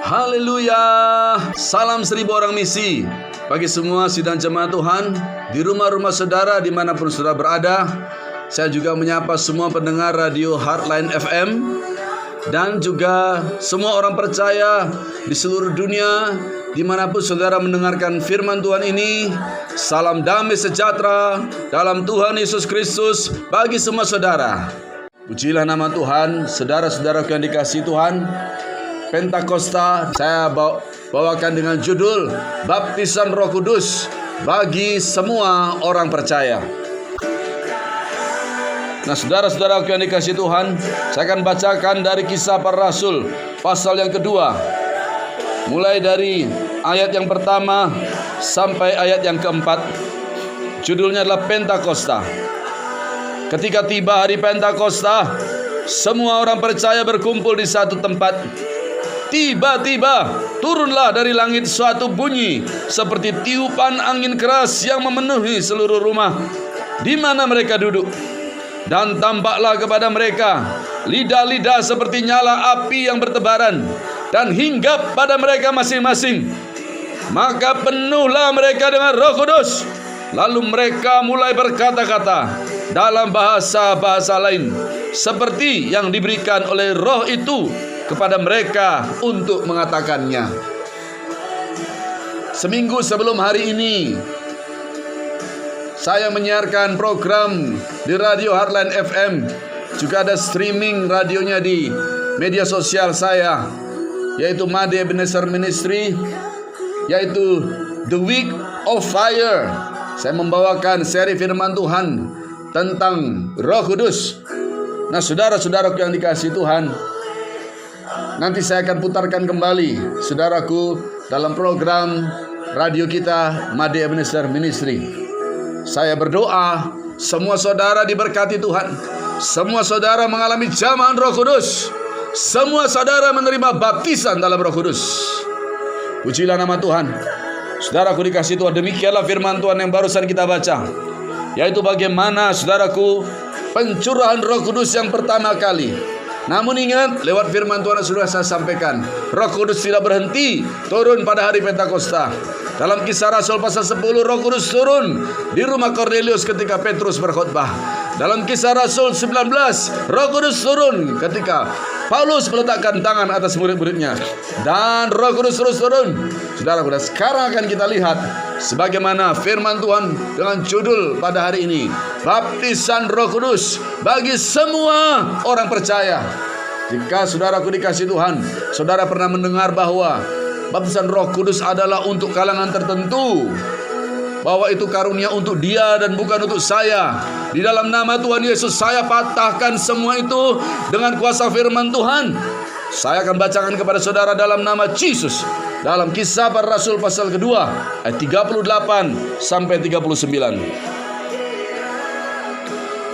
Haleluya. Salam 1000 orang misi bagi semua sidang jemaat Tuhan di rumah-rumah saudara dimanapun saudara berada. Saya juga menyapa semua pendengar radio Heartline FM dan juga semua orang percaya di seluruh dunia dimanapun saudara mendengarkan firman Tuhan ini. Salam damai sejahtera dalam Tuhan Yesus Kristus bagi semua saudara. Pujilah nama Tuhan. Saudara-saudara yang dikasihi Tuhan, Pentakosta saya bawakan dengan judul Baptisan Roh Kudus bagi semua orang percaya. Nah, saudara-saudara yang dikasihi Tuhan, saya akan bacakan dari Kisah Para Rasul pasal yang kedua, mulai dari ayat yang pertama sampai ayat yang keempat. Judulnya adalah Pentakosta. Ketika tiba hari Pentakosta, semua orang percaya berkumpul di satu tempat. Tiba-tiba turunlah dari langit suatu bunyi seperti tiupan angin keras yang memenuhi seluruh rumah di mana mereka duduk. Dan tampaklah kepada mereka lidah-lidah seperti nyala api yang bertebaran dan hinggap pada mereka masing-masing. Maka penuhlah mereka dengan Roh Kudus. Lalu mereka mulai berkata-kata dalam bahasa-bahasa lain seperti yang diberikan oleh Roh itu kepada mereka untuk mengatakannya. Seminggu sebelum hari ini saya menyiarkan program di radio Heartline FM. Juga ada streaming radionya di media sosial saya, yaitu Made Ebenezer Ministry, yaitu The Week of Fire. Saya membawakan seri firman Tuhan tentang Roh Kudus. Nah, saudara-saudaraku yang dikasihi Tuhan, nanti saya akan putarkan kembali saudaraku dalam program radio kita Made Ebenezer Ministry. Saya berdoa semua saudara diberkati Tuhan. Semua saudara mengalami jamahan Roh Kudus. Semua saudara menerima baptisan dalam Roh Kudus. Pujilah nama Tuhan. Saudaraku dikasihi Tuhan, demikianlah firman Tuhan yang barusan kita baca, yaitu bagaimana saudaraku pencurahan Roh Kudus yang pertama kali. Namun ingat, lewat firman Tuhan yang sudah saya sampaikan, Roh Kudus tidak berhenti turun pada hari Pentakosta. Dalam Kisah Rasul pasal 10, Roh Kudus turun di rumah Kornelius ketika Petrus berkhotbah. Dalam Kisah Rasul 19, Roh Kudus turun ketika Paulus meletakkan tangan atas murid-muridnya. Dan Roh Kudus terus turun. Saudara-saudara, sekarang akan kita lihat sebagaimana firman Tuhan dengan judul pada hari ini, Baptisan Roh Kudus bagi semua orang percaya. Jika saudaraku dikasihi Tuhan, saudara pernah mendengar bahwa baptisan Roh Kudus adalah untuk kalangan tertentu, bahwa itu karunia untuk dia dan bukan untuk saya. Di dalam nama Tuhan Yesus saya patahkan semua itu dengan kuasa firman Tuhan. Saya akan bacakan kepada saudara dalam nama Yesus, dalam Kisah Para Rasul pasal kedua ayat 38 sampai 39.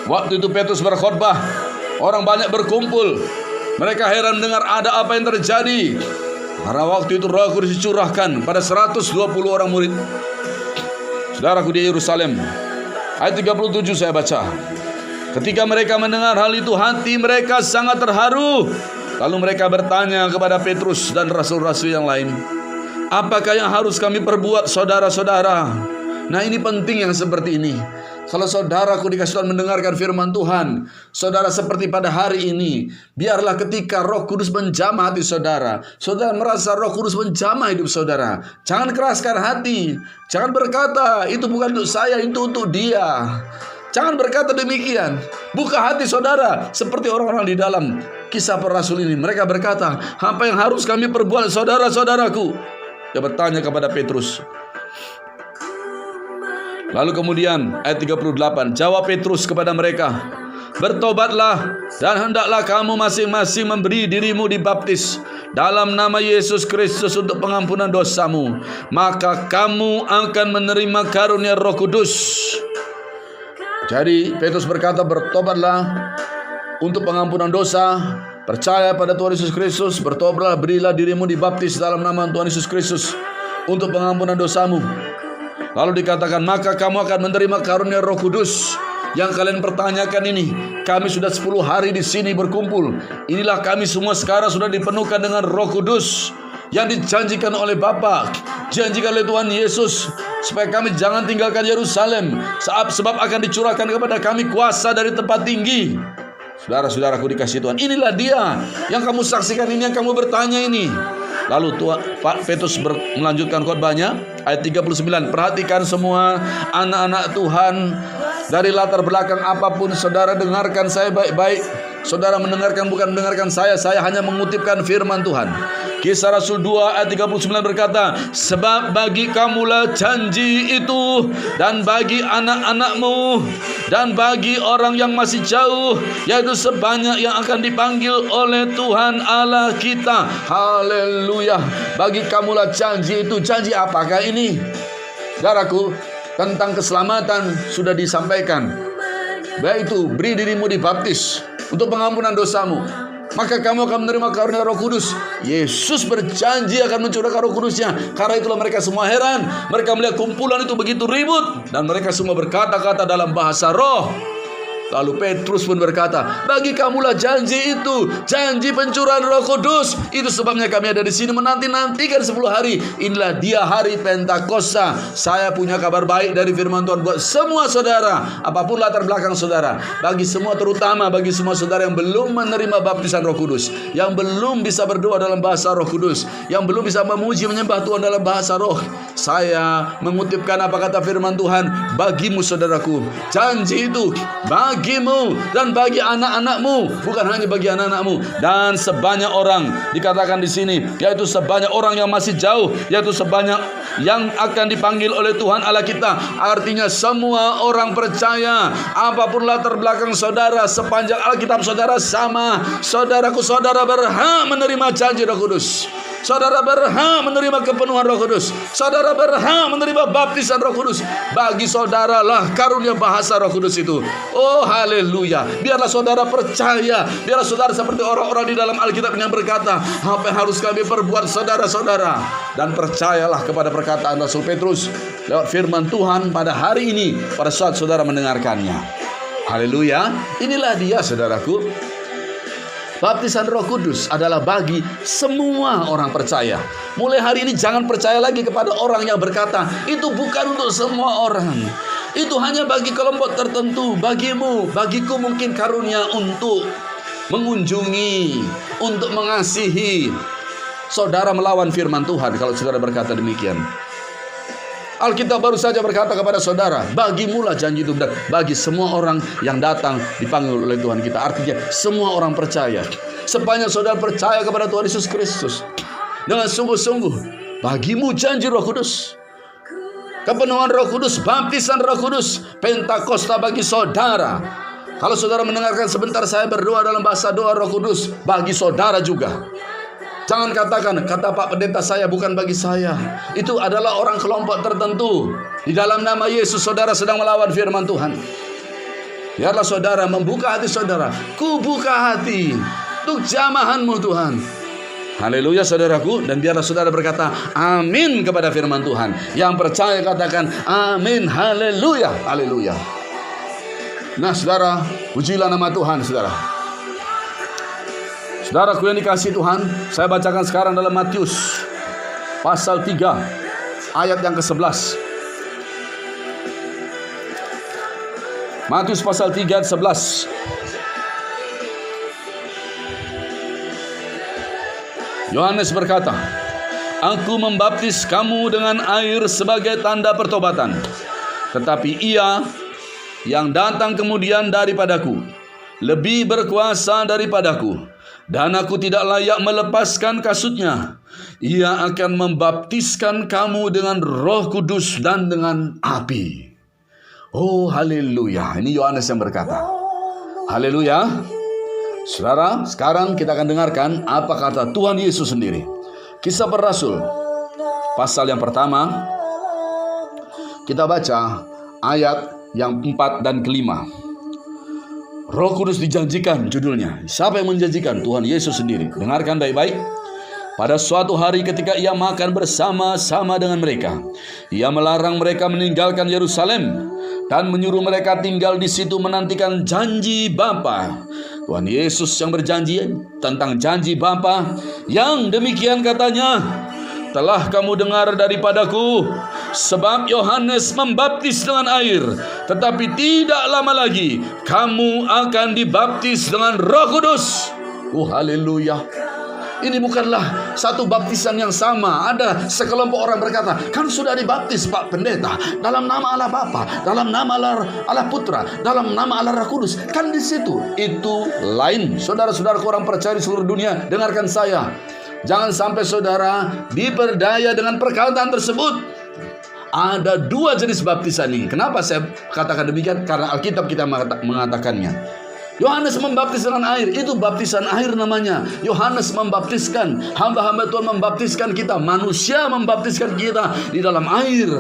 Waktu itu Petrus berkhotbah, orang banyak berkumpul. Mereka heran mendengar ada apa yang terjadi, karena waktu itu Roh Kudus dicurahkan pada 120 orang murid. Saudaraku di Yerusalem, ayat 37 saya baca. Ketika mereka mendengar hal itu, hati mereka sangat terharu. Lalu mereka bertanya kepada Petrus dan rasul-rasul yang lain, apakah yang harus kami perbuat, saudara-saudara? Nah, ini penting yang seperti ini. Kalau saudaraku dikasih Tuhan mendengarkan firman Tuhan, saudara seperti pada hari ini, biarlah ketika Roh Kudus menjamah hati saudara, saudara merasa Roh Kudus menjamah hidup saudara. Jangan keraskan hati. Jangan berkata, itu bukan untuk saya, itu untuk dia. Jangan berkata demikian. Buka hati saudara, seperti orang-orang di dalam Kisah Para Rasul ini. Mereka berkata, apa yang harus kami perbuat, saudara-saudaraku? Dia bertanya kepada Petrus. Lalu kemudian ayat 38, jawab Petrus kepada mereka, bertobatlah dan hendaklah kamu masing-masing memberi dirimu dibaptis dalam nama Yesus Kristus untuk pengampunan dosamu, maka kamu akan menerima karunia Roh Kudus. Jadi Petrus berkata, bertobatlah untuk pengampunan dosa, percaya pada Tuhan Yesus Kristus, bertobatlah, berilah dirimu dibaptis dalam nama Tuhan Yesus Kristus untuk pengampunan dosamu. Lalu dikatakan, maka kamu akan menerima karunia Roh Kudus. Yang kalian pertanyakan ini, kami sudah 10 hari di sini berkumpul. Inilah kami semua sekarang sudah dipenuhkan dengan Roh Kudus. yang dijanjikan oleh Bapa, janjikan oleh Tuhan Yesus, supaya kami jangan tinggalkan Yerusalem, sebab akan dicurahkan kepada kami kuasa dari tempat tinggi. Saudara-saudaraku dikasihi Tuhan, inilah Dia yang kamu saksikan ini, yang kamu bertanya ini. Lalu Pak Petrus melanjutkan khotbahnya ayat 39. Perhatikan semua anak-anak Tuhan, dari latar belakang apapun saudara, dengarkan saya baik-baik. Saudara mendengarkan bukan mendengarkan saya hanya mengutipkan firman Tuhan. Kisah Rasul 2 ayat 39 berkata, sebab bagi kamulah janji itu, dan bagi anak-anakmu, dan bagi orang yang masih jauh, yaitu sebanyak yang akan dipanggil oleh Tuhan Allah kita. Haleluya. Bagi kamulah janji itu. Janji apakah ini? Saudaraku, tentang keselamatan sudah disampaikan. Baik itu, beri dirimu dibaptis untuk pengampunan dosamu, maka kamu akan menerima karunia Roh Kudus. Yesus berjanji akan mencurahkan Roh Kudusnya. Karena itulah mereka semua heran. Mereka melihat kumpulan itu begitu ribut, dan mereka semua berkata-kata dalam bahasa roh. Lalu Petrus pun berkata, bagi kamulah janji itu, janji pencurahan Roh Kudus. Itu sebabnya kami ada di sini menanti-nantikan 10 hari. Inilah dia hari Pentakosta. Saya punya kabar baik dari firman Tuhan buat semua saudara, apapun latar belakang saudara. Bagi semua, terutama bagi semua saudara yang belum menerima baptisan Roh Kudus, yang belum bisa berdoa dalam bahasa Roh Kudus, yang belum bisa memuji menyembah Tuhan dalam bahasa roh. Saya mengutipkan apa kata firman Tuhan bagimu, saudaraku. Janji itu bagimu dan bagi anak-anakmu, bukan hanya bagi anak-anakmu, dan sebanyak orang, dikatakan di sini, yaitu sebanyak orang yang masih jauh, yaitu sebanyak yang akan dipanggil oleh Tuhan Allah kita. Artinya semua orang percaya, apapun latar belakang saudara, sepanjang Alkitab saudara sama, saudaraku, saudara berhak menerima janji Roh Kudus. Saudara berhak menerima kepenuhan Roh Kudus. Saudara berhak menerima baptisan Roh Kudus. Bagi saudara lah karunia bahasa Roh Kudus itu. Oh haleluya. Biarlah saudara percaya. Biarlah saudara seperti orang-orang di dalam Alkitab yang berkata, apa yang harus kami perbuat, saudara-saudara? Dan percayalah kepada perkataan Rasul Petrus lewat firman Tuhan pada hari ini, pada saat saudara mendengarkannya. Haleluya. Inilah dia, saudaraku. Baptisan Roh Kudus adalah bagi semua orang percaya. Mulai hari ini jangan percaya lagi kepada orang yang berkata, itu bukan untuk semua orang, itu hanya bagi kelompok tertentu. Bagimu, bagiku mungkin karunia untuk mengunjungi, untuk mengasihi. Saudara melawan firman Tuhan kalau saudara berkata demikian. Alkitab baru saja berkata kepada saudara, bagimulah janji itu, dan bagi semua orang yang datang dipanggil oleh Tuhan kita. Artinya semua orang percaya. Sepanjang saudara percaya kepada Tuhan Yesus Kristus dengan sungguh-sungguh, bagimu janji Roh Kudus, kepenuhan Roh Kudus, baptisan Roh Kudus, Pentakosta bagi saudara. Kalau saudara mendengarkan sebentar saya berdoa dalam bahasa doa Roh Kudus, bagi saudara juga. Jangan katakan, kata Pak Pendeta saya, bukan bagi saya. Itu adalah orang kelompok tertentu. Di dalam nama Yesus saudara sedang melawan firman Tuhan. Biarlah saudara membuka hati saudara. Ku buka hati untuk jamahanmu Tuhan. Haleluya saudaraku. Dan biarlah saudara berkata amin kepada firman Tuhan. Yang percaya katakan amin. Haleluya. Haleluya. Nah saudara, pujilah nama Tuhan saudara. Saudaraku yang dikasihi Tuhan, saya bacakan sekarang dalam Matius pasal 3 ayat yang ke-11. Matius pasal 3 ayat 11. Yohanes berkata, aku membaptis kamu dengan air sebagai tanda pertobatan, tetapi Ia yang datang kemudian daripadaku lebih berkuasa daripadaku, dan aku tidak layak melepaskan kasutnya. Ia akan membaptiskan kamu dengan Roh Kudus dan dengan api. Oh haleluya. Ini Yohanes yang berkata. Haleluya. Saudara, sekarang kita akan dengarkan apa kata Tuhan Yesus sendiri. Kisah Para Rasul pasal yang pertama, kita baca ayat yang 4 dan ke-5. Roh Kudus dijanjikan, judulnya. Siapa yang menjanjikan? Tuhan Yesus sendiri. Dengarkan baik-baik. Pada suatu hari ketika ia makan bersama-sama dengan mereka, ia melarang mereka meninggalkan Yerusalem dan menyuruh mereka tinggal di situ menantikan janji Bapa. Tuhan Yesus yang berjanji tentang janji Bapa yang demikian katanya, telah kamu dengar daripadaku, sebab Yohanes membaptis dengan air, tetapi tidak lama lagi kamu akan dibaptis dengan Roh Kudus. Haleluya. Ini bukanlah satu baptisan yang sama. Ada sekelompok orang berkata, kan sudah dibaptis Pak Pendeta, dalam nama Allah Bapa, dalam nama Allah Putra, dalam nama Allah Roh Kudus. Kan di situ. Itu lain. Saudara-saudara orang percaya di seluruh dunia, dengarkan saya. Jangan sampai saudara diperdaya dengan perkataan tersebut. Ada dua jenis baptisan ini. Kenapa saya katakan demikian? Karena Alkitab kita mengatakannya. Yohanes membaptis dengan air, itu baptisan air namanya. Yohanes membaptiskan, hamba-hamba Tuhan membaptiskan kita, manusia membaptiskan kita di dalam air,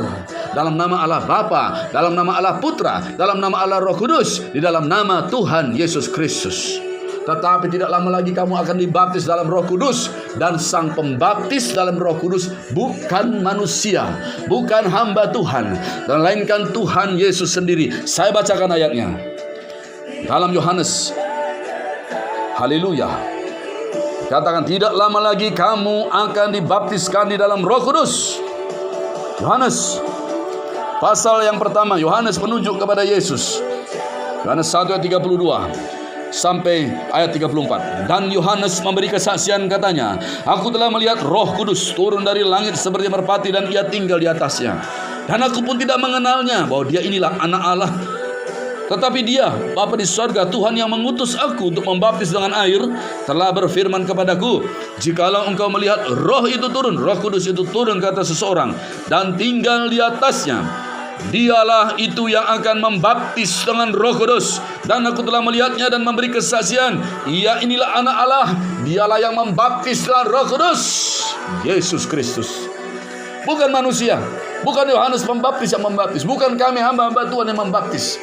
dalam nama Allah Bapa, dalam nama Allah Putra, dalam nama Allah Roh Kudus, di dalam nama Tuhan Yesus Kristus. Tetapi tidak lama lagi kamu akan dibaptis dalam Roh Kudus, dan sang pembaptis dalam Roh Kudus bukan manusia, bukan hamba Tuhan, dan melainkan Tuhan Yesus sendiri. Saya bacakan ayatnya dalam Yohanes. Haleluya. Katakan, tidak lama lagi kamu akan dibaptiskan di dalam Roh Kudus. Yohanes pasal yang pertama, Yohanes menunjuk kepada Yesus. Yohanes 1 ayat 32 sampai ayat 34. Dan Yohanes memberi kesaksian, katanya, aku telah melihat Roh Kudus turun dari langit seperti merpati, dan ia tinggal di atasnya. Dan aku pun tidak mengenalnya, bahwa dia inilah anak Allah. Tetapi dia, Bapa di sorga, Tuhan yang mengutus aku untuk membaptis dengan air, telah berfirman kepadaku, jikalau engkau melihat Roh itu turun, Roh Kudus itu turun ke atas seseorang, dan tinggal di atasnya, dialah itu yang akan membaptis dengan Roh Kudus. Dan aku telah melihatnya dan memberi kesaksian, ia inilah anak Allah, dialah yang membaptis dengan Roh Kudus. Yesus Kristus, bukan manusia, bukan Yohanes Pembaptis yang membaptis, bukan kami hamba-hamba Tuhan yang membaptis.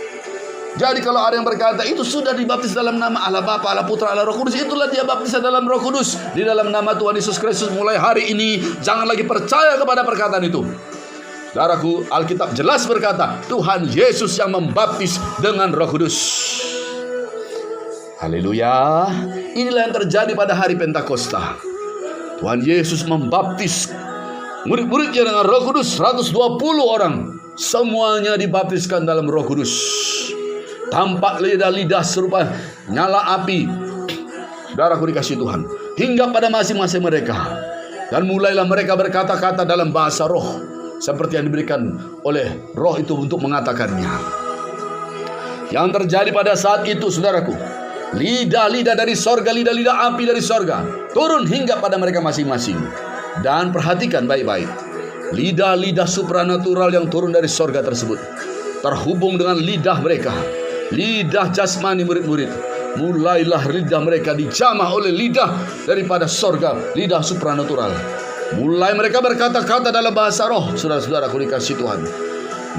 Jadi kalau ada yang berkata itu sudah dibaptis dalam nama Allah Bapa, Allah Putra, Allah Roh Kudus, itulah dia baptis dalam Roh Kudus, di dalam nama Tuhan Yesus Kristus. Mulai hari ini jangan lagi percaya kepada perkataan itu. Saudaraku, Alkitab jelas berkata, Tuhan Yesus yang membaptis dengan Roh Kudus. Haleluya. Inilah yang terjadi pada hari Pentakosta. Tuhan Yesus membaptis murid-muridnya dengan Roh Kudus, 120 orang. Semuanya dibaptiskan dalam Roh Kudus. Tampak lidah-lidah serupa nyala api. Saudaraku dikasihi Tuhan, hingga pada masing-masing mereka. Dan mulailah mereka berkata-kata dalam bahasa roh, seperti yang diberikan oleh Roh itu untuk mengatakannya. Yang terjadi pada saat itu, saudaraku, lidah-lidah dari sorga, lidah-lidah api dari sorga turun hingga pada mereka masing-masing. Dan perhatikan baik-baik, lidah-lidah supranatural yang turun dari sorga tersebut terhubung dengan lidah mereka, lidah jasmani murid-murid. Mulailah lidah mereka dijamah oleh lidah daripada sorga, lidah supranatural. Mulai mereka berkata-kata dalam bahasa roh, saudara-saudaraku dikasihi Tuhan.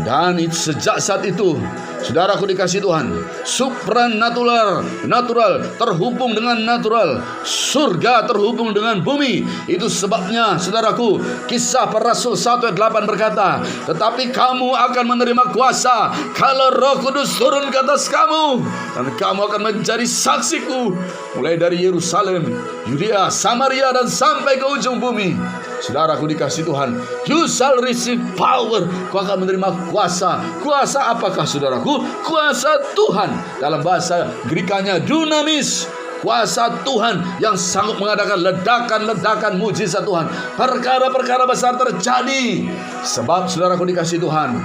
Dan sejak saat itu, saudaraku dikasihi Tuhan, supranatural, natural terhubung dengan natural, surga terhubung dengan bumi. Itu sebabnya, saudaraku, Kisah Para Rasul 1 ayat 8 berkata, tetapi kamu akan menerima kuasa kalau Roh Kudus turun ke atas kamu, dan kamu akan menjadi saksiku mulai dari Yerusalem, Yudea, Samaria, dan sampai ke ujung bumi. Saudaraku dikasihi Tuhan, you shall receive power. Kau akan menerima kuasa. Kuasa apakah, saudaraku? Kuasa Tuhan. Dalam bahasa Grekanya dunamis. Kuasa Tuhan yang sanggup mengadakan ledakan-ledakan mujizat Tuhan. Perkara-perkara besar terjadi. Sebab saudaraku dikasihi Tuhan,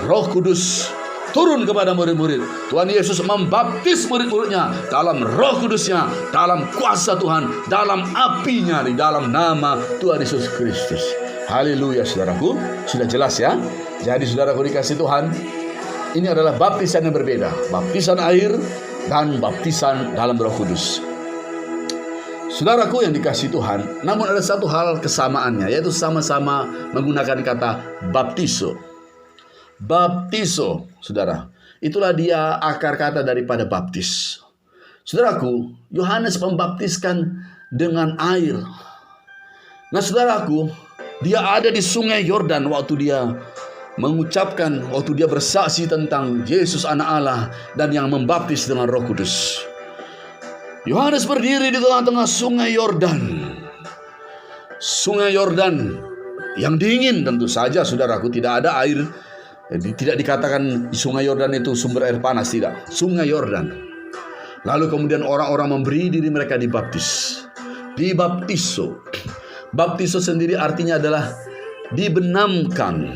Roh Kudus turun kepada murid-murid. Tuhan Yesus membaptis murid-muridnya dalam Roh Kudusnya, dalam kuasa Tuhan, dalam apinya, di dalam nama Tuhan Yesus Kristus. Haleluya, saudaraku. Sudah jelas ya? Jadi saudaraku dikasihi Tuhan, ini adalah baptisan yang berbeda. Baptisan air dan baptisan dalam Roh Kudus. Saudaraku yang dikasihi Tuhan, namun ada satu hal kesamaannya, yaitu sama-sama menggunakan kata baptizo. Baptizo, saudara, itulah dia akar kata daripada baptis. Saudaraku, Yohanes membaptiskan dengan air. Nah, saudaraku, dia ada di sungai Yordan waktu dia mengucapkan, waktu dia bersaksi tentang Yesus anak Allah dan yang membaptis dengan Roh Kudus. Yohanes berdiri di tengah-tengah sungai Yordan. Sungai Yordan yang dingin tentu saja, saudaraku, tidak ada air. Tidak dikatakan sungai Yordan itu sumber air panas, tidak. Sungai Yordan. Lalu kemudian orang-orang memberi diri mereka dibaptis. Dibaptiso. Baptiso sendiri artinya adalah dibenamkan,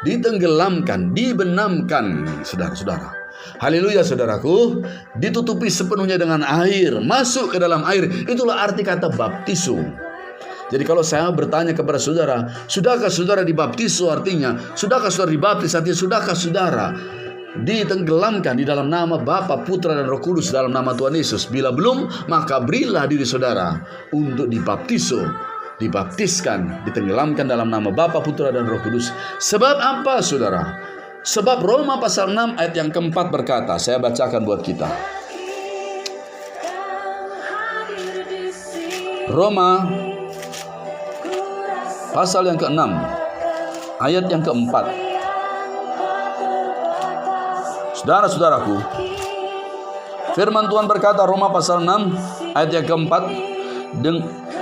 ditenggelamkan, dibenamkan, saudara-saudara. Haleluya, saudaraku. Ditutupi sepenuhnya dengan air, masuk ke dalam air. Itulah arti kata baptiso. Jadi kalau saya bertanya kepada saudara, sudahkah saudara dibaptiso? Artinya, sudahkah saudara dibaptis? Artinya, sudahkah saudara ditenggelamkan di dalam nama Bapa, Putra, dan Roh Kudus, dalam nama Tuhan Yesus? Bila belum, maka berilah diri saudara untuk dibaptiso, dibaptiskan, ditenggelamkan dalam nama Bapa, Putra, dan Roh Kudus. Sebab apa, saudara? Sebab Roma pasal 6 ayat yang keempat berkata, saya bacakan buat kita. Roma pasal yang ke-6 ayat yang ke-4. Saudara-saudaraku, firman Tuhan berkata, Roma pasal 6 ayat yang ke-4,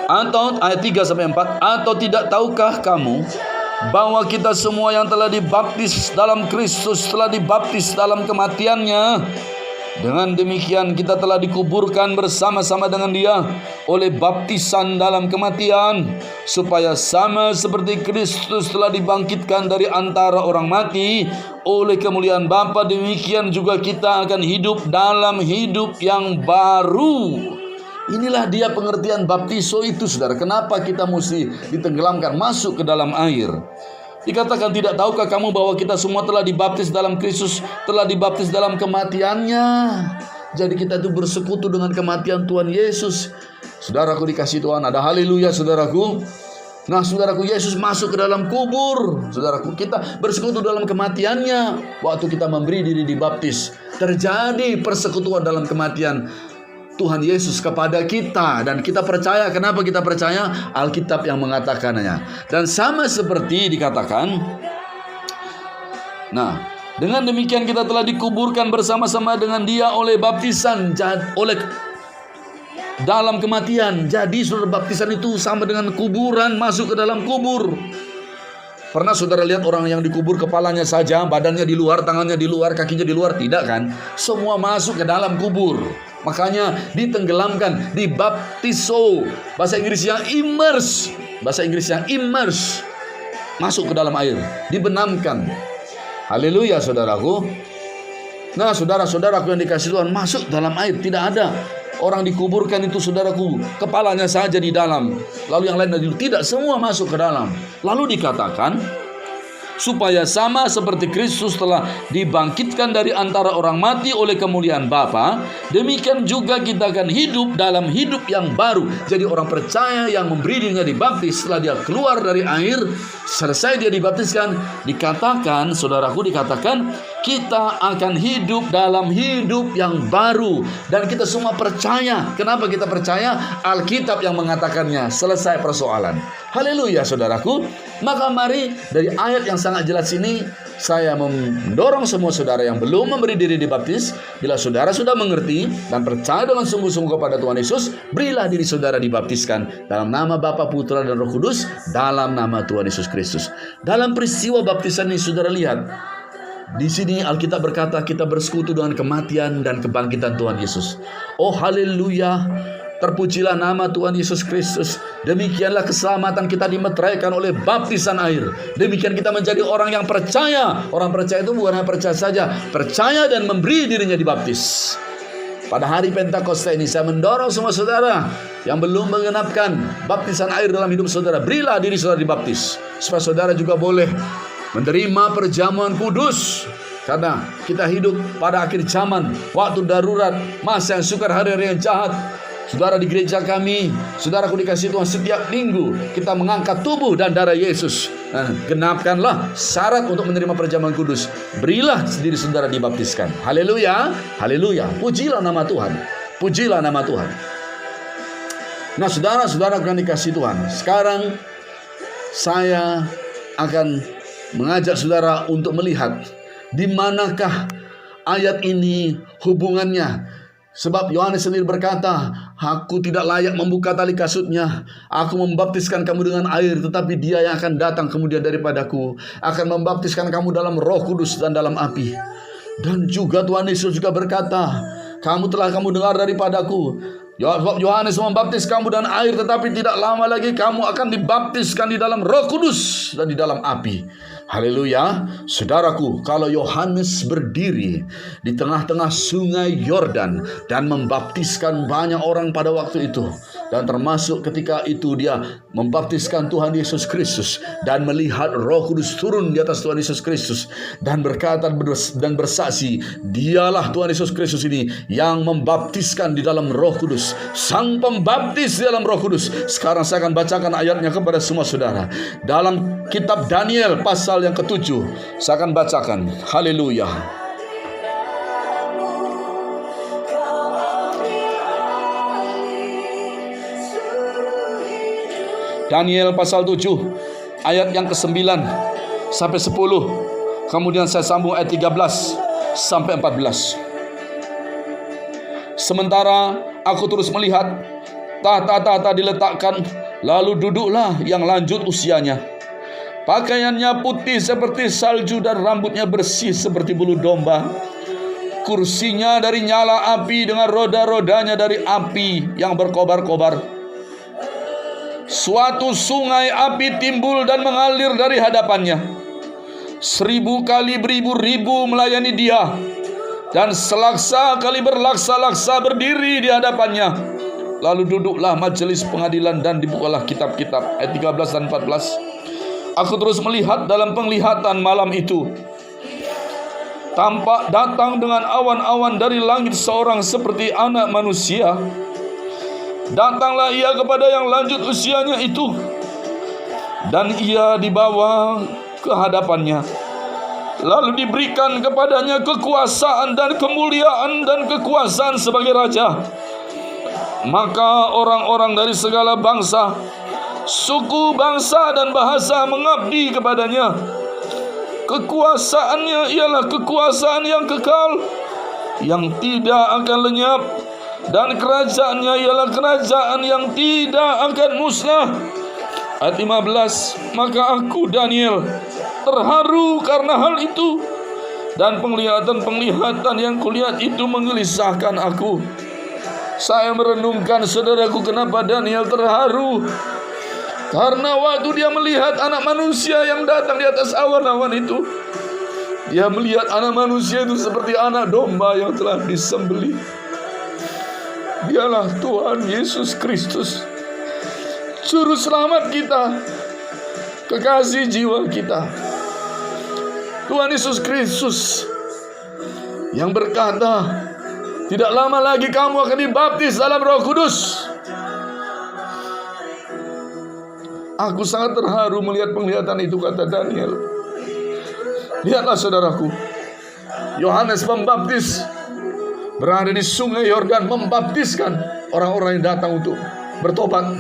atau ayat 3 sampai 4, atau tidak tahukah kamu bahwa kita semua yang telah dibaptis dalam Kristus telah dibaptis dalam kematiannya? Dengan demikian kita telah dikuburkan bersama-sama dengan Dia oleh baptisan dalam kematian, supaya sama seperti Kristus telah dibangkitkan dari antara orang mati oleh kemuliaan Bapa, demikian juga kita akan hidup dalam hidup yang baru. Inilah dia pengertian baptiso itu, saudara. Kenapa kita mesti ditenggelamkan, masuk ke dalam air? Dikatakan, tidak tahukah kamu bahwa kita semua telah dibaptis dalam Kristus, telah dibaptis dalam kematiannya. Jadi kita itu bersekutu dengan kematian Tuhan Yesus. Saudaraku dikasih Tuhan, ada haleluya, saudaraku. Nah, saudaraku, Yesus masuk ke dalam kubur. Saudaraku, kita bersekutu dalam kematiannya. Waktu kita memberi diri dibaptis, terjadi persekutuan dalam kematian Tuhan Yesus kepada kita, dan kita percaya. Kenapa kita percaya? Alkitab yang mengatakannya. Dan sama seperti dikatakan, nah, dengan demikian kita telah dikuburkan bersama-sama dengan Dia oleh baptisan, oleh dalam kematian. Jadi saudara, baptisan itu sama dengan kuburan, masuk ke dalam kubur. Pernah saudara lihat orang yang dikubur kepalanya saja, badannya di luar, tangannya di luar, kakinya di luar? Tidak kan? Semua masuk ke dalam kubur. Makanya ditenggelamkan, dibaptiso. Bahasa Inggrisnya immerse. Bahasa Inggrisnya immerse. Masuk ke dalam air, dibenamkan. Haleluya, saudaraku. Nah, saudara-saudaraku yang dikasih Tuhan, masuk dalam air. Tidak ada orang dikuburkan itu, saudaraku, kepalanya saja di dalam, lalu yang lain tidak, semua masuk ke dalam. Lalu dikatakan, supaya sama seperti Kristus telah dibangkitkan dari antara orang mati oleh kemuliaan Bapa, demikian juga kita akan hidup dalam hidup yang baru. Jadi orang percaya yang memberi dirinya dibaptis, setelah dia keluar dari air, selesai dia dibaptiskan, dikatakan, saudaraku, dikatakan kita akan hidup dalam hidup yang baru. Dan kita semua percaya. Kenapa kita percaya? Alkitab yang mengatakannya. Selesai persoalan. Haleluya, saudaraku. Maka mari dari ayat yang sangat jelas ini, saya mendorong semua saudara yang belum memberi diri dibaptis, bila saudara sudah mengerti dan percaya dengan sungguh-sungguh kepada Tuhan Yesus, berilah diri saudara dibaptiskan dalam nama Bapa, Putra, dan Roh Kudus, dalam nama Tuhan Yesus Kristus. Dalam peristiwa baptisan ini, saudara lihat, di sini Alkitab berkata kita bersekutu dengan kematian dan kebangkitan Tuhan Yesus. Oh haleluya, terpujilah nama Tuhan Yesus Kristus. Demikianlah keselamatan kita dimeteraikan oleh baptisan air. Demikian kita menjadi orang yang percaya. Orang percaya itu bukan hanya percaya saja, percaya dan memberi dirinya dibaptis. Pada hari Pentakosta ini saya mendorong semua saudara yang belum mengenapkan baptisan air dalam hidup saudara, berilah diri saudara dibaptis, supaya saudara juga boleh menerima perjamuan kudus. Karena kita hidup pada akhir zaman, waktu darurat, masa yang sukar, hari-hari yang jahat. Saudara di gereja kami, saudaraku dikasih Tuhan, setiap minggu kita mengangkat tubuh dan darah Yesus. Genapkanlah syarat untuk menerima perjamuan kudus. Berilah diri saudara dibaptiskan. Haleluya, haleluya. Pujilah nama Tuhan, pujilah nama Tuhan. Nah, saudara-saudara yang dikasih Tuhan, sekarang saya akan mengajak saudara untuk melihat di manakah ayat ini hubungannya Sebab Yohanes sendiri berkata, aku tidak layak membuka tali kasutnya. Aku membaptiskan kamu dengan air, tetapi Dia yang akan datang kemudian daripadaku akan membaptiskan kamu dalam Roh Kudus dan dalam api. Dan juga Tuhan Yesus juga berkata, kamu dengar daripadaku. Yohanes membaptis kamu dengan air, tetapi tidak lama lagi kamu akan dibaptiskan di dalam Roh Kudus dan di dalam api. Haleluya. Saudaraku, kalau Yohanes berdiri di tengah-tengah sungai Yordan dan membaptiskan banyak orang pada waktu itu, dan termasuk ketika itu dia membaptiskan Tuhan Yesus Kristus dan melihat Roh Kudus turun di atas Tuhan Yesus Kristus dan berkata dan bersaksi, dialah Tuhan Yesus Kristus ini yang membaptiskan di dalam Roh Kudus, Sang Pembaptis di dalam Roh Kudus. Sekarang saya akan bacakan ayatnya kepada semua saudara. Dalam kitab Daniel pasal yang ke-7, saya akan bacakan. Haleluya. Daniel pasal 7 ayat yang ke-9 sampai 10. Kemudian saya sambung ayat 13 sampai 14. Sementara aku terus melihat, tahta-tahta diletakkan, lalu duduklah yang lanjut usianya. Pakaiannya putih seperti salju dan rambutnya bersih seperti bulu domba. Kursinya dari nyala api dengan roda-rodanya dari api yang berkobar-kobar. Suatu sungai api timbul dan mengalir dari hadapannya. 1000 kali beribu-ribu melayani Dia, dan selaksa kali berlaksa-laksa berdiri di hadapannya. Lalu duduklah majelis pengadilan dan dibukalah kitab-kitab. Ayat 13 dan 14. Aku terus melihat dalam penglihatan malam itu, tampak datang dengan awan-awan dari langit seorang seperti anak manusia. Datanglah ia kepada yang lanjut usianya itu, dan ia dibawa ke hadapannya. Lalu diberikan kepadanya kekuasaan dan kemuliaan dan kekuasaan sebagai raja. Maka orang-orang dari segala bangsa, suku, bangsa, dan bahasa mengabdi kepadanya. Kekuasaannya ialah kekuasaan yang kekal, yang tidak akan lenyap, dan kerajaannya ialah kerajaan yang tidak akan musnah. Ayat 15. Maka aku Daniel terharu karena hal itu, dan penglihatan-penglihatan yang kulihat itu menggelisahkan aku. Saya merenungkan, saudaraku, kenapa Daniel terharu. Karena waktu dia melihat anak manusia yang datang di atas awan-awan itu, dia melihat anak manusia itu seperti anak domba yang telah disembelih. Dialah Tuhan Yesus Kristus, Juru Selamat kita, kekasih jiwa kita. Tuhan Yesus Kristus yang berkata, tidak lama lagi kamu akan dibaptis dalam Roh Kudus. Aku sangat terharu melihat penglihatan itu, kata Daniel. Lihatlah saudaraku, Yohanes Pembaptis berada di sungai Yordan membaptiskan orang-orang yang datang untuk bertobat.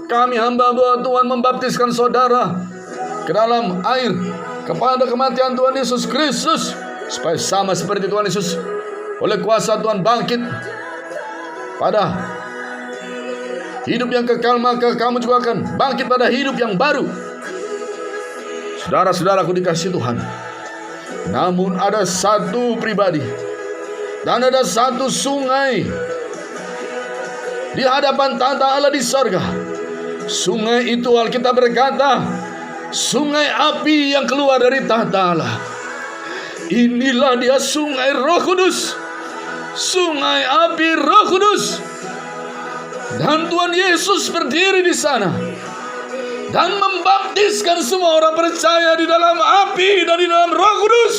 Kami hamba Tuhan membaptiskan saudara ke dalam air kepada kematian Tuhan Yesus Kristus, supaya sama seperti Tuhan Yesus oleh kuasa Tuhan bangkit pada hidup yang kekal, maka kamu juga akan bangkit pada hidup yang baru. Saudara-saudaraku dikasihi Tuhan, namun ada satu pribadi dan ada satu sungai di hadapan tahta Allah di sorga. Sungai itu Alkitab berkata, sungai api yang keluar dari tahta Allah. Inilah dia sungai Roh Kudus, sungai api Roh Kudus. Dan Tuhan Yesus berdiri di sana dan membaptiskan semua orang percaya di dalam api dan di dalam Roh Kudus.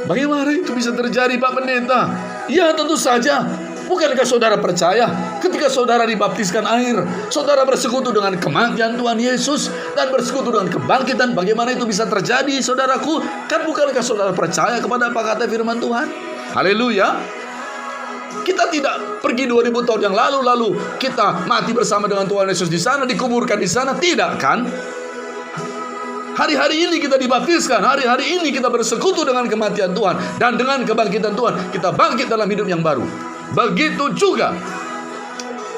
Bagaimana itu bisa terjadi, Pak Pendeta? Ya, tentu saja. Bukankah saudara percaya ketika saudara dibaptiskan air, saudara bersekutu dengan kematian Tuhan Yesus dan bersekutu dengan kebangkitan? Bagaimana itu bisa terjadi, saudaraku? Kan bukankah saudara percaya kepada apa kata firman Tuhan? Haleluya. Kita tidak pergi 2000 tahun yang lalu kita mati bersama dengan Tuhan Yesus di sana, dikuburkan di sana, tidak kan? Hari-hari ini kita dibaptiskan, hari-hari ini kita bersekutu dengan kematian Tuhan, dan dengan kebangkitan Tuhan kita bangkit dalam hidup yang baru. Begitu juga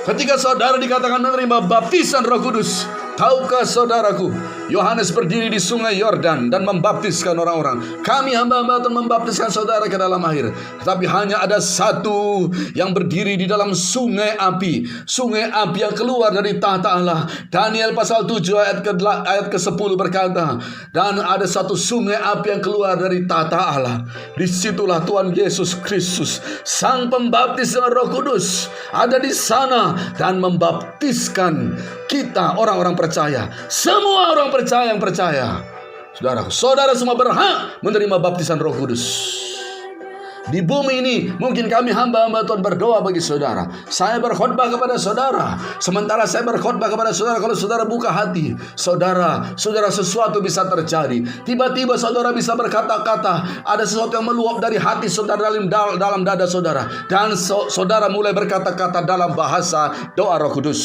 ketika saudara dikatakan menerima baptisan Roh Kudus. Tahukah saudaraku, Yohanes berdiri di sungai Yordan dan membaptiskan orang-orang. Kami hamba-hamba Tuhan membaptiskan saudara ke dalam air. Tetapi hanya ada satu yang berdiri di dalam sungai api. Sungai api yang keluar dari tahta Allah. Daniel pasal 7 ayat ke-10 berkata, dan ada satu sungai api yang keluar dari tahta Allah. Disitulah Tuhan Yesus Kristus, Sang Pembaptis dengan Roh Kudus, ada di sana dan membaptiskan kita orang-orang percaya. Semua orang percaya yang percaya. Saudara semua berhak menerima baptisan Roh Kudus. Di bumi ini mungkin kami hamba-hamba Tuhan berdoa bagi saudara. Saya berkhotbah kepada saudara. Sementara saya berkhotbah kepada saudara, kalau saudara buka hati, saudara sesuatu bisa terjadi. Tiba-tiba saudara bisa berkata-kata, ada sesuatu yang meluap dari hati saudara dalam dada saudara, dan saudara mulai berkata-kata dalam bahasa doa Roh Kudus.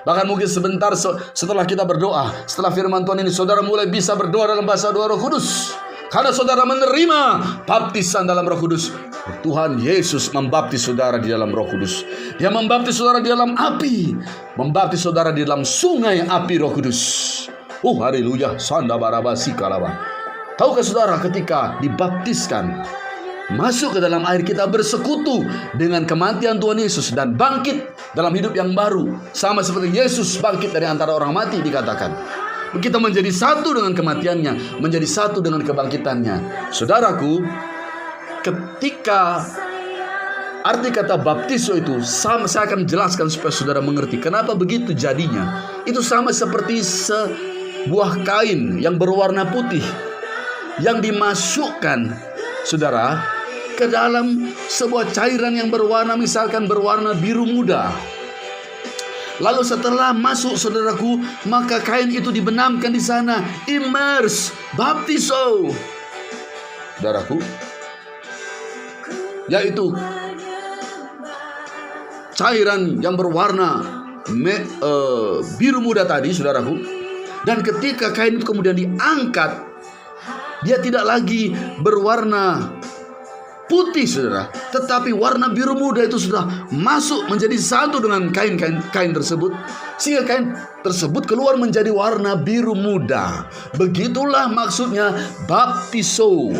Bahkan mungkin sebentar setelah kita berdoa, setelah firman Tuhan ini, saudara mulai bisa berdoa dalam bahasa doa Roh Kudus. Karena saudara menerima baptisan dalam Roh Kudus. Tuhan Yesus membaptis saudara di dalam Roh Kudus. Dia membaptis saudara di dalam api, membaptis saudara di dalam sungai api Roh Kudus. Haleluya, sanda barabasi kalaba. Tahukah saudara, ketika dibaptiskan, masuk ke dalam air, kita bersekutu dengan kematian Tuhan Yesus dan bangkit dalam hidup yang baru. Sama seperti Yesus bangkit dari antara orang mati dikatakan. Kita menjadi satu dengan kematiannya, menjadi satu dengan kebangkitannya. Saudaraku, ketika arti kata baptiso itu sama, saya akan jelaskan supaya saudara mengerti kenapa begitu jadinya. Itu sama seperti sebuah kain yang berwarna putih yang dimasukkan, saudara, ke dalam sebuah cairan yang berwarna, misalkan berwarna biru muda. Lalu setelah masuk, saudaraku, maka kain itu dibenamkan di sana, immerse, baptiso, saudaraku, yaitu cairan yang berwarna biru muda tadi, saudaraku. Dan ketika kain itu kemudian diangkat, dia tidak lagi berwarna putih, saudara, tetapi warna biru muda itu sudah masuk menjadi satu dengan kain tersebut, sehingga kain tersebut keluar menjadi warna biru muda. Begitulah maksudnya baptiso.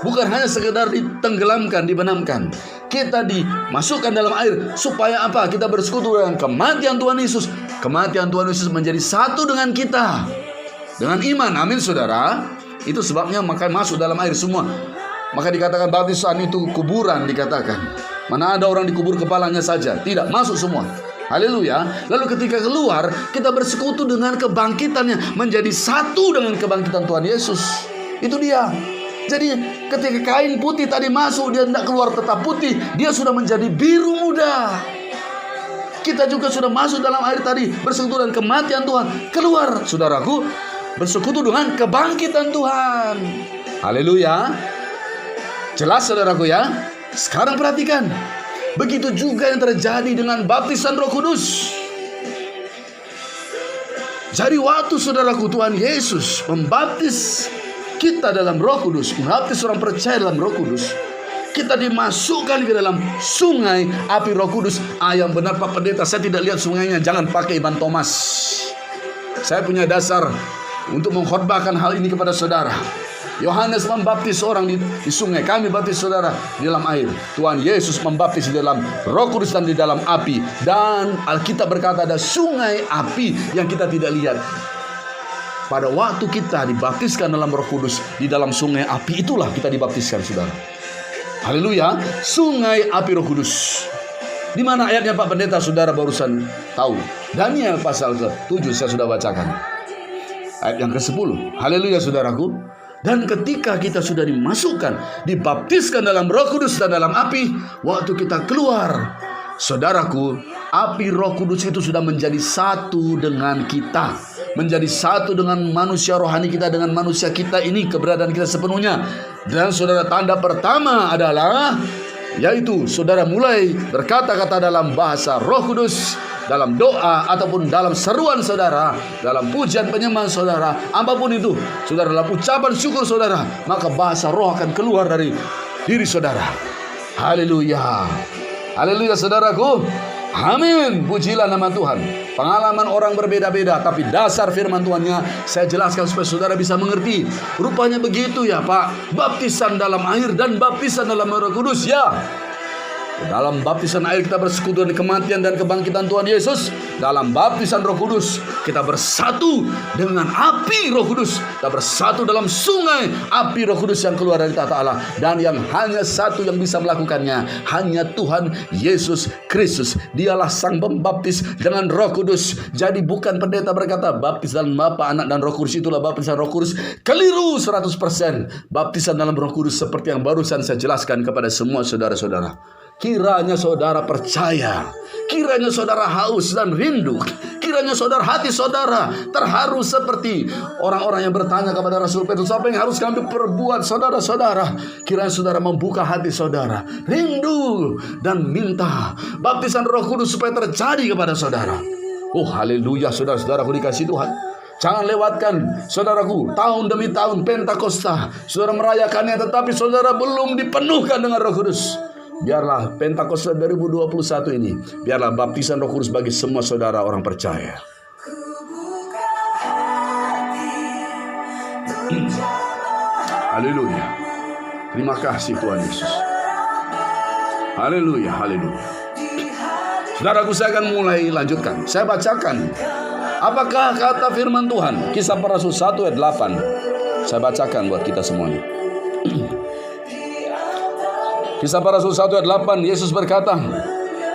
Bukan hanya sekedar ditenggelamkan, dibenamkan. Kita dimasukkan dalam air supaya apa? Kita bersekutu dengan kematian Tuhan Yesus. Kematian Tuhan Yesus menjadi satu dengan kita, dengan iman. Amin, saudara. Itu sebabnya maka masuk dalam air semua. Maka dikatakan baptisan itu kuburan, dikatakan. Mana ada orang dikubur kepalanya saja. Tidak, masuk semua. Haleluya. Lalu ketika keluar, kita bersekutu dengan kebangkitannya, menjadi satu dengan kebangkitan Tuhan Yesus. Itu dia. Jadi ketika kain putih tadi masuk, dia tidak keluar tetap putih, dia sudah menjadi biru muda. Kita juga sudah masuk dalam air tadi, bersekutu dengan kematian Tuhan. Keluar, saudaraku, bersekutu dengan kebangkitan Tuhan. Haleluya. Jelas, saudaraku, ya. Sekarang perhatikan, begitu juga yang terjadi dengan baptisan Roh Kudus. Jadi waktu, saudaraku, Tuhan Yesus membaptis kita dalam Roh Kudus, membaptis orang percaya dalam Roh Kudus, kita dimasukkan ke dalam sungai api Roh Kudus. Yang benar Pak Pendeta, saya tidak lihat sungainya, jangan pakai Iban Thomas. Saya punya dasar untuk mengkhotbahkan hal ini kepada saudara. Yohanes membaptis orang di sungai, kami baptis saudara di dalam air. Tuhan Yesus membaptis di dalam Roh Kudus dan di dalam api. Dan Alkitab berkata ada sungai api yang kita tidak lihat. Pada waktu kita dibaptiskan dalam Roh Kudus, di dalam sungai api itulah kita dibaptiskan, saudara. Haleluya. Sungai api Roh Kudus. Di mana ayatnya Pak Pendeta, saudara barusan tahu? Daniel pasal ke-7 saya sudah bacakan. Ayat yang ke-10. Haleluya, saudaraku. Dan ketika kita sudah dimasukkan, dibaptiskan dalam Roh Kudus dan dalam api, waktu kita keluar, saudaraku, api Roh Kudus itu sudah menjadi satu dengan kita, menjadi satu dengan manusia rohani kita, dengan manusia kita ini, keberadaan kita sepenuhnya. Dan saudara, tanda pertama adalah, yaitu saudara mulai berkata-kata dalam bahasa Roh Kudus, dalam doa ataupun dalam seruan saudara, dalam pujian penyembahan saudara, apapun itu, saudara, dalam ucapan syukur saudara, maka bahasa roh akan keluar dari diri saudara. Haleluya. Haleluya saudaraku. Amin. Pujilah nama Tuhan. Pengalaman orang berbeda-beda, tapi dasar firman Tuhannya saya jelaskan supaya saudara bisa mengerti. Rupanya begitu ya Pak. Baptisan dalam air dan baptisan dalam Roh Kudus ya. Dalam baptisan air kita bersekutu dengan kematian dan kebangkitan Tuhan Yesus. Dalam baptisan Roh Kudus kita bersatu dengan api Roh Kudus. Kita bersatu dalam sungai api Roh Kudus yang keluar dari tahta Allah. Dan yang hanya satu yang bisa melakukannya, hanya Tuhan Yesus Kristus. Dialah sang pembaptis dengan Roh Kudus. Jadi bukan pendeta berkata baptis dalam Bapa, Anak dan Roh Kudus itulah baptisan Roh Kudus. Keliru 100%. Baptisan dalam Roh Kudus seperti yang barusan saya jelaskan kepada semua saudara-saudara. Kiranya saudara percaya, kiranya saudara haus dan rindu, kiranya saudara hati saudara terharu seperti orang-orang yang bertanya kepada Rasul Petrus, apa yang harus kami perbuat saudara-saudara. Kiranya saudara membuka hati saudara, rindu dan minta baptisan Roh Kudus supaya terjadi kepada saudara. Oh haleluya saudara-saudaraku dikasih Tuhan. Jangan lewatkan saudaraku, tahun demi tahun Pentakosta, saudara merayakannya tetapi saudara belum dipenuhkan dengan Roh Kudus. Biarlah Pentakosta 2021 ini, biarlah baptisan Roh Kudus bagi semua saudara orang percaya. Haleluya. Terima kasih Tuhan Yesus. Haleluya, haleluya. Saudaraku, saya akan mulai lanjutkan. Saya bacakan. Apakah kata firman Tuhan? Kisah Para Rasul 1 ayat 8. Saya bacakan buat kita semuanya. Kisah Para Rasul 1 ayat 8, Yesus berkata,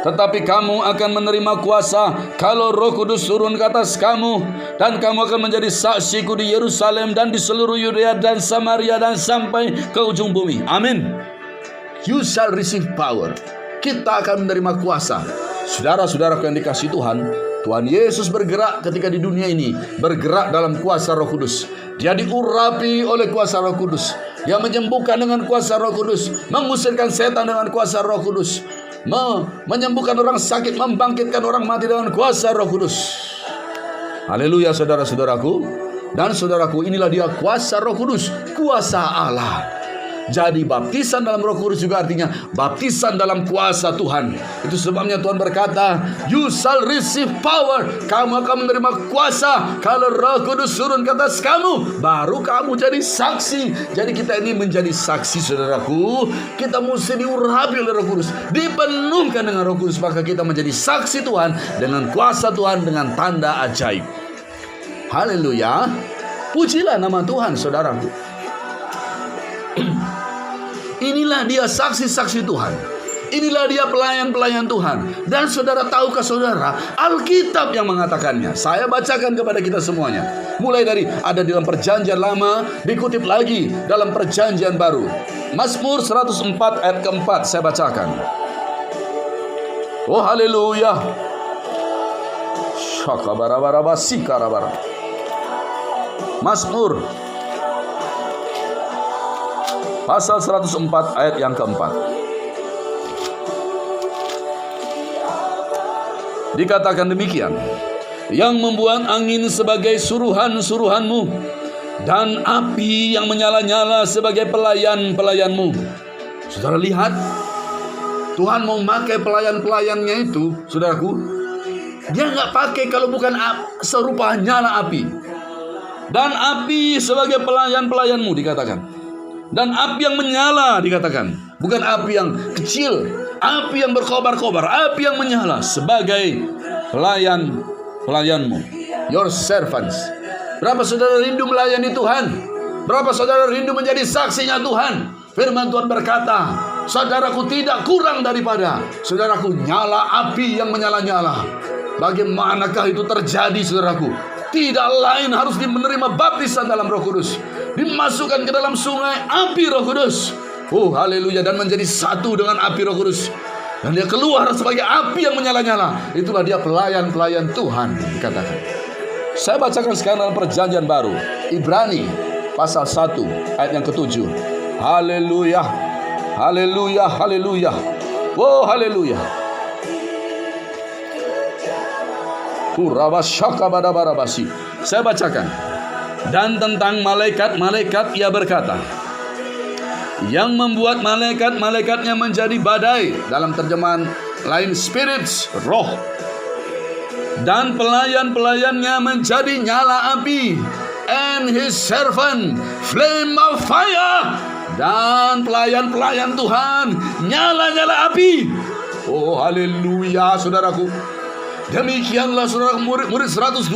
tetapi kamu akan menerima kuasa kalau Roh Kudus turun ke atas kamu, dan kamu akan menjadi saksiku di Yerusalem dan di seluruh Yudea dan Samaria dan sampai ke ujung bumi. Amin. You shall receive power. Kita akan menerima kuasa. Saudara-saudaraku yang dikasihi Tuhan, Tuhan Yesus bergerak ketika di dunia ini, bergerak dalam kuasa Roh Kudus. Dia diurapi oleh kuasa Roh Kudus. Dia menyembuhkan dengan kuasa Roh Kudus, mengusirkan setan dengan kuasa Roh Kudus, menyembuhkan orang sakit, membangkitkan orang mati dengan kuasa Roh Kudus. Haleluya saudara-saudaraku. Dan saudaraku, inilah dia kuasa Roh Kudus, kuasa Allah. Jadi baptisan dalam Roh Kudus juga artinya baptisan dalam kuasa Tuhan. Itu sebabnya Tuhan berkata, you shall receive power. Kamu akan menerima kuasa kalau Roh Kudus turun ke atas kamu, baru kamu jadi saksi. Jadi kita ini menjadi saksi saudaraku. Kita mesti diurapi oleh Roh Kudus, dipenuhkan dengan Roh Kudus, maka kita menjadi saksi Tuhan dengan kuasa Tuhan, dengan tanda ajaib. Haleluya. Pujilah nama Tuhan saudaraku. Inilah dia saksi-saksi Tuhan. Inilah dia pelayan-pelayan Tuhan. Dan saudara, tahukah saudara, Alkitab yang mengatakannya. Saya bacakan kepada kita semuanya. Mulai dari ada dalam perjanjian lama, dikutip lagi dalam perjanjian baru. Mazmur 104 ayat keempat saya bacakan. Oh haleluya. Shakabarabarabasikarabar. Mazmur pasal 104 ayat yang keempat. Dikatakan demikian, yang membuat angin sebagai suruhan-suruhanmu, dan api yang menyala-nyala sebagai pelayan-pelayanmu. Saudara lihat, Tuhan mau memakai pelayan-pelayannya itu, saudaraku. Dia nggak pakai kalau bukan serupa nyala api. Dan api sebagai pelayan-pelayanmu dikatakan. Dan api yang menyala dikatakan, bukan api yang kecil, api yang berkobar-kobar, api yang menyala sebagai pelayan-pelayanmu, your servants. Berapa saudara rindu melayani Tuhan? Berapa saudara rindu menjadi saksinya Tuhan? Firman Tuhan berkata, saudaraku tidak kurang daripada saudaraku nyala api yang menyala-nyala. Bagaimanakah itu terjadi saudaraku? Tidak lain harus menerima baptisan dalam Roh Kudus, dimasukkan ke dalam sungai api Roh Kudus. Oh haleluya. Dan menjadi satu dengan api Roh Kudus, dan dia keluar sebagai api yang menyala-nyala. Itulah dia pelayan-pelayan Tuhan dikatakan. Saya bacakan sekarang dalam perjanjian baru, Ibrani pasal 1 ayat yang ke-7. Haleluya. Haleluya. Haleluya. Oh haleluya. Kurabasyakabadabarabasi. Saya bacakan. Dan tentang malaikat-malaikat ia berkata, yang membuat malaikat-malaikatnya menjadi badai, dalam terjemahan lain spirits, roh, dan pelayan-pelayannya menjadi nyala api, and his servant flame of fire, dan pelayan-pelayan Tuhan nyala-nyala api. Oh haleluya saudaraku. Demikianlah saudara, murid 120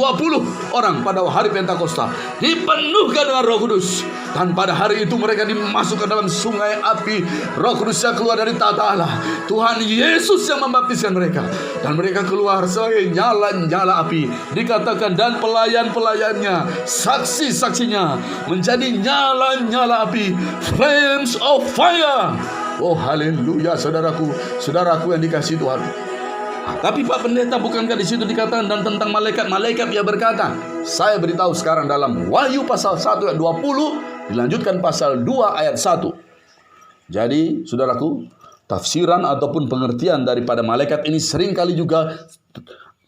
orang pada hari Pentakosta dipenuhkan dengan Roh Kudus, dan pada hari itu mereka dimasukkan dalam sungai api. Roh Kudus yang keluar dari tahta Allah, Tuhan Yesus yang membaptiskan mereka, dan mereka keluar sebagai nyala-nyala api. Dikatakan dan pelayan-pelayannya, saksi-saksinya menjadi nyala-nyala api, flames of fire. Oh haleluya saudaraku, saudaraku yang dikasihi Tuhan. Tapi Pak Pendeta, bukankah di situ dikatakan dan tentang malaikat-malaikat ia berkata? Saya beritahu sekarang dalam Wahyu pasal 1 ayat 20, dilanjutkan pasal 2 ayat 1. Jadi saudaraku, tafsiran ataupun pengertian daripada malaikat ini seringkali juga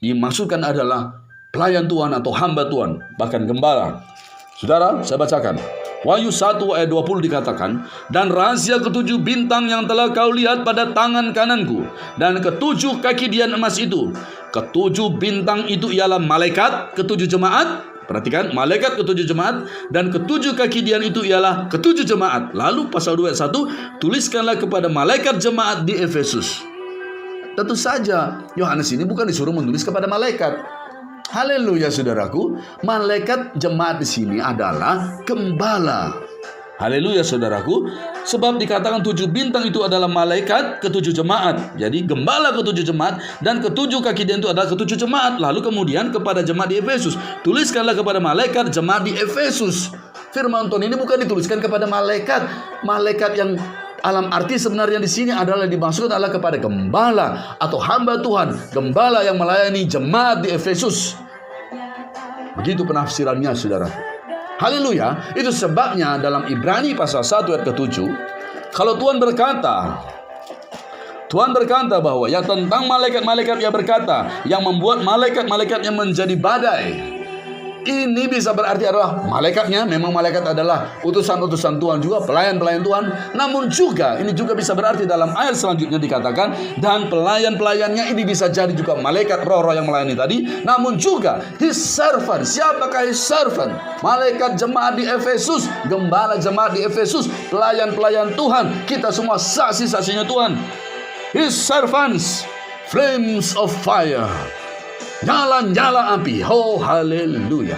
dimaksudkan adalah pelayan Tuhan atau hamba Tuhan, bahkan gembala. Saudara, saya bacakan. Wahyu 1 ayat 20 dikatakan, dan rahasia ketujuh bintang yang telah kau lihat pada tangan kananku, dan ketujuh kaki dian emas itu. Ketujuh bintang itu ialah malaikat ketujuh jemaat. Perhatikan, malaikat ketujuh jemaat, dan ketujuh kaki dian itu ialah ketujuh jemaat. Lalu pasal 2 ayat 1, tuliskanlah kepada malaikat jemaat di Efesus. Tentu saja Yohanes ini bukan disuruh menulis kepada malaikat. Haleluya saudaraku, malaikat jemaat di sini adalah gembala. Haleluya saudaraku, sebab dikatakan 7 bintang itu adalah malaikat ketujuh jemaat. Jadi gembala ketujuh jemaat, dan ketujuh kaki dia itu adalah ketujuh jemaat. Lalu kemudian kepada jemaat di Efesus, tuliskanlah kepada malaikat jemaat di Efesus. Firman Tuhan ini bukan dituliskan kepada malaikat yang alam arti sebenarnya di sini adalah dimaksud adalah kepada gembala atau hamba Tuhan, gembala yang melayani jemaat di Efesus. Begitu penafsirannya saudara. Haleluya. Itu sebabnya dalam Ibrani pasal 1 ayat ke-7, kalau Tuhan berkata bahwa ya tentang malaikat-malaikat ia berkata, yang membuat malaikat-malaikatnya menjadi badai. Ini bisa berarti adalah malaikatnya, memang malaikat adalah utusan-utusan Tuhan juga, pelayan-pelayan Tuhan. Namun juga, ini juga bisa berarti dalam ayat selanjutnya dikatakan, dan pelayan-pelayannya ini bisa jadi juga malaikat roh-roh yang melayani tadi. Namun juga, his servant. Siapakah his servant? Malaikat jemaat di Efesus, gembala jemaat di Efesus, pelayan-pelayan Tuhan. Kita semua saksi-saksinya Tuhan. His servants, flames of fire, nyala-nyala api. Oh haleluya.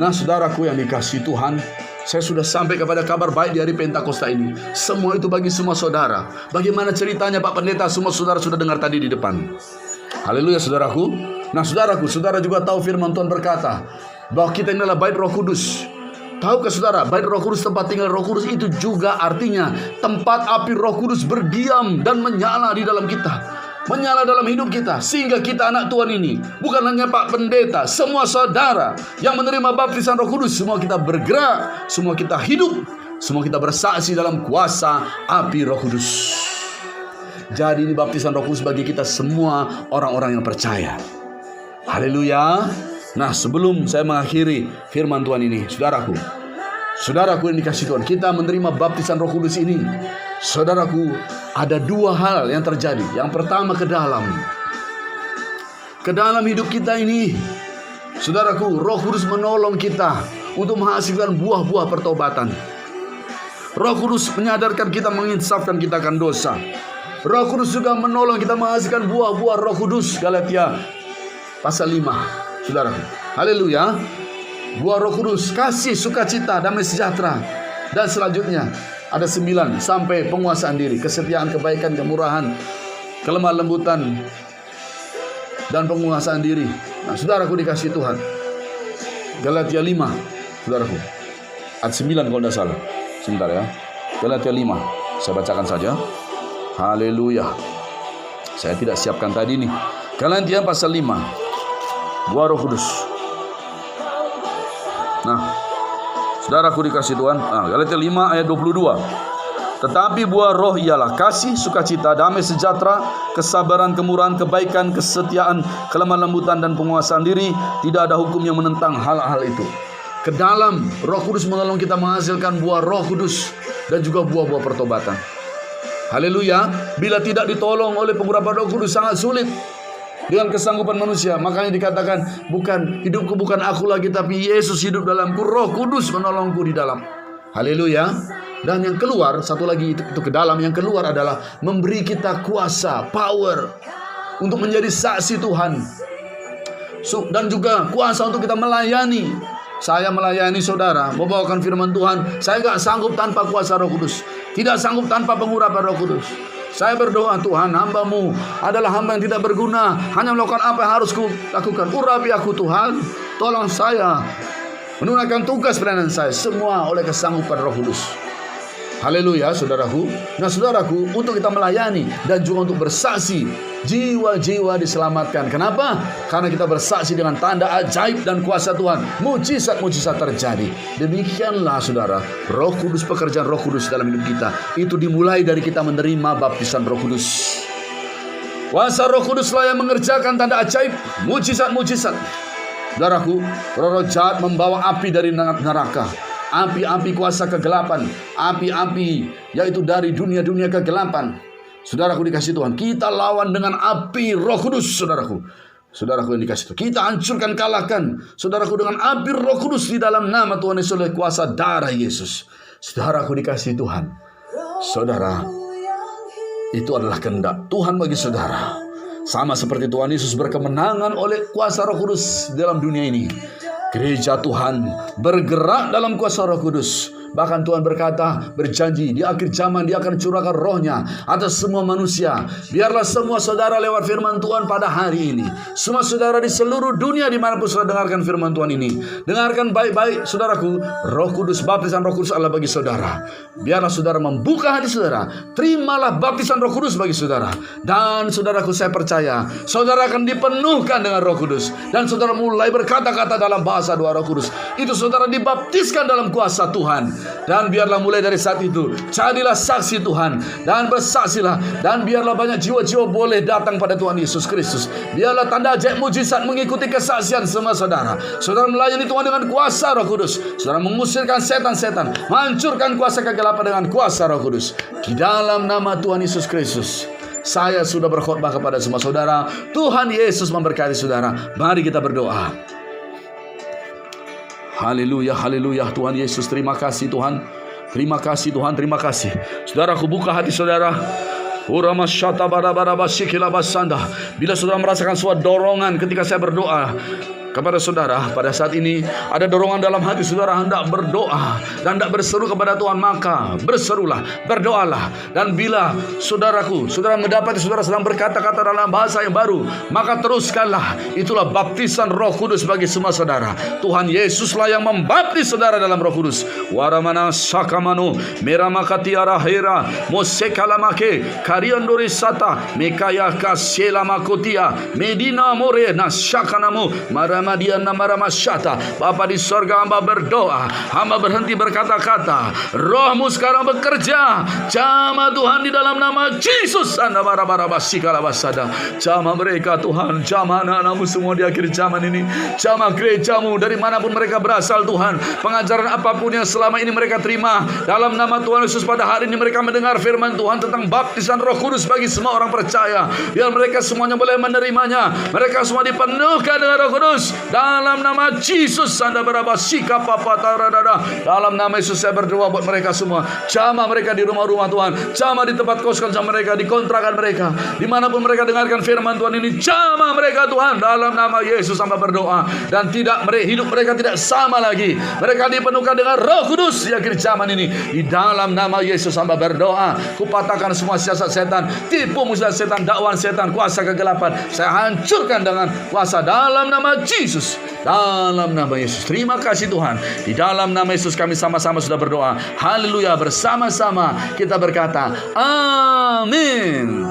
Nah saudaraku yang dikasihi Tuhan, saya sudah sampai kepada kabar baik di hari Pentakosta ini. Semua itu bagi semua saudara. Bagaimana ceritanya Pak Pendeta? Semua saudara sudah dengar tadi di depan. Haleluya saudaraku. Nah saudaraku, saudara juga tahu firman Tuhan berkata bahwa kita ini adalah bait Roh Kudus. Tahukah saudara, bait Roh Kudus, tempat tinggal Roh Kudus, itu juga artinya tempat api Roh Kudus berdiam dan menyala di dalam kita, menyala dalam hidup kita, sehingga kita anak Tuhan ini, bukan hanya Pak Pendeta, semua saudara yang menerima baptisan Roh Kudus, semua kita bergerak, semua kita hidup, semua kita bersaksi dalam kuasa api Roh Kudus. Jadi ini baptisan Roh Kudus bagi kita semua orang-orang yang percaya. Haleluya. Nah sebelum saya mengakhiri firman Tuhan ini, saudaraku yang dikasihi Tuhan, kita menerima baptisan Roh Kudus ini. Saudaraku, ada dua hal yang terjadi. Yang pertama, ke dalam hidup kita ini, saudaraku, Roh Kudus menolong kita untuk menghasilkan buah-buah pertobatan. Roh Kudus menyadarkan kita, menginsafkan kita akan dosa. Roh Kudus juga menolong kita menghasilkan buah-buah Roh Kudus. Galatia pasal 5. Saudaraku, haleluya. Buah Roh Kudus, kasih, sukacita, damai sejahtera, dan selanjutnya ada 9 sampai penguasaan diri, kesetiaan, kebaikan, kemurahan, kelemah lembutan, dan penguasaan diri. Nah saudaraku dikasihi Tuhan, Galatia 5, saudaraku, ayat 9 kalau tidak salah. Sebentar ya, Galatia 5, saya bacakan saja. Haleluya. Saya tidak siapkan tadi nih. Galatia pasal 5, buah Roh Kudus. Nah saudaraku dikasihi Tuhan, Galatia 5 ayat 22. Tetapi buah roh ialah kasih, sukacita, damai sejahtera, kesabaran, kemurahan, kebaikan, kesetiaan, kelemah lembutan, dan penguasaan diri. Tidak ada hukum yang menentang hal-hal itu. Ke dalam Roh Kudus menolong kita menghasilkan buah Roh Kudus dan juga buah-buah pertobatan. Haleluya. Bila tidak ditolong oleh pengurapan Roh Kudus sangat sulit dengan kesanggupan manusia. Makanya dikatakan, hidupku bukan aku lagi, tapi Yesus hidup dalamku. Roh Kudus menolongku di dalam. Haleluya. Dan yang keluar, satu lagi itu ke dalam, yang keluar adalah memberi kita kuasa, power untuk menjadi saksi Tuhan. Dan juga kuasa untuk kita melayani. Saya melayani saudara, membawakan firman Tuhan. Saya gak sanggup tanpa kuasa Roh Kudus. Tidak sanggup tanpa pengurapan Roh Kudus. Saya berdoa, Tuhan, hamba-Mu adalah hamba yang tidak berguna, hanya melakukan apa yang harus lakukan. Urapi aku, Tuhan. Tolong saya menunaikan tugas pelayanan saya, semua oleh kesanggupan Roh Kudus. Haleluya, saudaraku. Nah, saudaraku, untuk kita melayani dan juga untuk bersaksi, jiwa-jiwa diselamatkan. Kenapa? Karena kita bersaksi dengan tanda ajaib dan kuasa Tuhan. Mujizat-mujizat terjadi. Demikianlah, saudara, Roh Kudus, pekerjaan Roh Kudus dalam hidup kita. Itu dimulai dari kita menerima baptisan Roh Kudus. Kuasa Roh Kuduslah yang mengerjakan tanda ajaib, mujizat-mujizat. Saudaraku, roh jahat membawa api dari neraka. Api-api kuasa kegelapan, api-api yaitu dari dunia-dunia kegelapan. Saudaraku dikasih Tuhan, kita lawan dengan api Roh Kudus, saudaraku. Saudaraku yang dikasih Tuhan, kita hancurkan, kalahkan, saudaraku, dengan api Roh Kudus di dalam nama Tuhan Yesus oleh kuasa darah Yesus. Saudaraku dikasih Tuhan, saudara, itu adalah kehendak Tuhan bagi saudara. Sama seperti Tuhan Yesus berkemenangan oleh kuasa Roh Kudus dalam dunia ini. Gereja Tuhan bergerak dalam kuasa Roh Kudus. Bahkan Tuhan berkata, berjanji di akhir zaman Dia akan curahkan rohnya atas semua manusia. Biarlah semua saudara lewat firman Tuhan pada hari ini, semua saudara di seluruh dunia dimanapun saudara dengarkan firman Tuhan ini, dengarkan baik-baik, saudaraku. Roh Kudus, baptisan Roh Kudus adalah bagi saudara. Biarlah saudara membuka hati saudara, terimalah baptisan Roh Kudus bagi saudara. Dan saudaraku, saya percaya saudara akan dipenuhkan dengan Roh Kudus. Dan saudara mulai berkata-kata dalam bahasa dua Roh Kudus. Itu saudara dibaptiskan dalam kuasa Tuhan. Dan biarlah mulai dari saat itu jadilah saksi Tuhan dan bersaksilah. Dan biarlah banyak jiwa-jiwa boleh datang pada Tuhan Yesus Kristus. Biarlah tanda ajaib mujizat mengikuti kesaksian semua saudara. Saudara melayani Tuhan dengan kuasa Roh Kudus. Saudara mengusirkan setan-setan, menghancurkan kuasa kegelapan dengan kuasa Roh Kudus. Di dalam nama Tuhan Yesus Kristus, saya sudah berkhotbah kepada semua saudara. Tuhan Yesus memberkati saudara. Mari kita berdoa. Haleluya, haleluya. Tuhan Yesus, terima kasih Tuhan. Terima kasih Tuhan, terima kasih. Saudaraku, buka hati saudara. Bila saudara merasakan suatu dorongan ketika saya berdoa kepada saudara, pada saat ini ada dorongan dalam hati saudara hendak berdoa dan hendak berseru kepada Tuhan, maka berserulah, berdoalah. Dan bila saudaraku, saudara mendapati saudara sedang berkata-kata dalam bahasa yang baru, maka teruskanlah. Itulah baptisan Roh Kudus bagi semua saudara. Tuhan Yesuslah yang membaptis saudara dalam Roh Kudus. Waramana sakamano meramakatiara hera mosekalamake kariandori sata mekaya kaselamakotia medina more nasyakanamu Maramadiana maramasyata. Bapa di sorga, hamba berdoa, hamba berhenti berkata-kata. Rohmu sekarang bekerja. Jama Tuhan di dalam nama Yesus. Anda barabarabasikalabasada. Jama mereka Tuhan, jama anak-anakmu semua di akhir zaman ini. Jama gerejamu dari manapun mereka berasal Tuhan. Pengajaran apapun yang selama ini mereka terima, dalam nama Tuhan Yesus pada hari ini mereka mendengar firman Tuhan tentang baptisan Roh Kudus bagi semua orang percaya. Biar mereka semuanya boleh menerimanya. Mereka semua dipenuhkan dengan Roh Kudus. Dalam nama Yesus, Anda berabasika papataradada. Dalam nama Yesus saya berdoa buat mereka semua. Jama mereka di rumah-rumah Tuhan, jama di tempat kos-kosan mereka, di kontrakan mereka, dimanapun mereka dengarkan firman Tuhan ini, jama mereka Tuhan. Dalam nama Yesus hamba berdoa. Dan hidup mereka tidak sama lagi. Mereka dipenuhkan dengan Roh Kudus di akhir zaman ini. Di dalam nama Yesus hamba berdoa. Kupatahkan semua siasat setan, tipu musnah setan, dakwaan setan, kuasa kegelapan. Saya hancurkan dengan kuasa dalam nama Yesus. Dalam nama Yesus. Terima kasih Tuhan. Di dalam nama Yesus kami sama-sama sudah berdoa. Haleluya. Bersama-sama kita berkata amin.